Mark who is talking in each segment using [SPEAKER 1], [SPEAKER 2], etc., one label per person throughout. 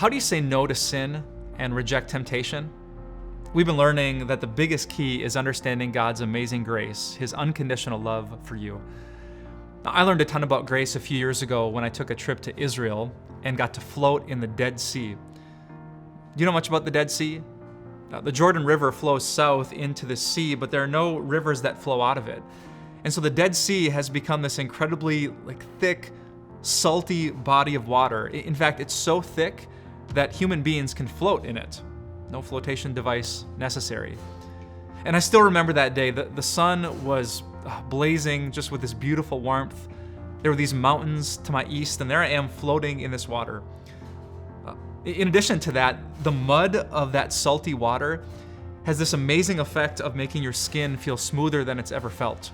[SPEAKER 1] How do you say no to sin and reject temptation? We've been learning that the biggest key is understanding God's amazing grace, His unconditional love for you. Now, I learned a ton about grace a few years ago when I took a trip to Israel and got to float in the Dead Sea. Do you know much about the Dead Sea? The Jordan River flows south into the sea, but there are no rivers that flow out of it. And so the Dead Sea has become this incredibly thick, salty body of water. In fact, it's so thick that human beings can float in it. No flotation device necessary. And I still remember that day. The sun was blazing just with this beautiful warmth. There were these mountains to my east, and there I am floating in this water. In addition to that, the mud of that salty water has this amazing effect of making your skin feel smoother than it's ever felt.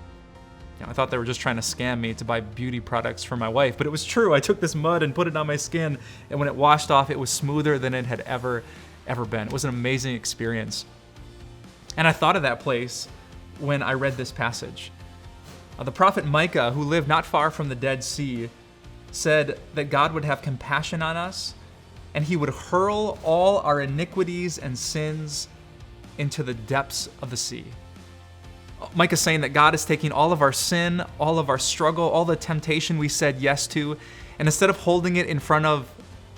[SPEAKER 1] I thought they were just trying to scam me to buy beauty products for my wife, but it was true. I took this mud and put it on my skin, and when it washed off, it was smoother than it had ever been. It was an amazing experience. And I thought of that place when I read this passage. The prophet Micah, who lived not far from the Dead Sea, said that God would have compassion on us, and He would hurl all our iniquities and sins into the depths of the sea. Micah's saying that God is taking all of our sin, all of our struggle, all the temptation we said yes to, and instead of holding it in front of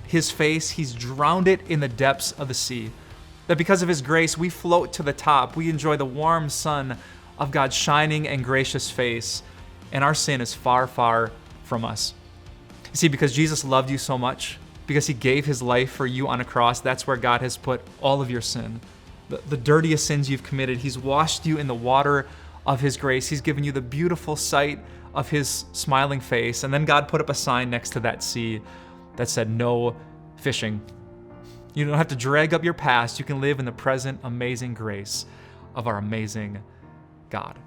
[SPEAKER 1] His face, He's drowned it in the depths of the sea. That because of His grace, we float to the top. We enjoy the warm sun of God's shining and gracious face, and our sin is far, far from us. You see, because Jesus loved you so much, because He gave His life for you on a cross, that's where God has put all of your sin. The dirtiest sins you've committed, He's washed you in the water of His grace. He's given you the beautiful sight of His smiling face. And then God put up a sign next to that sea that said, "No fishing." You don't have to drag up your past. You can live in the present amazing grace of our amazing God.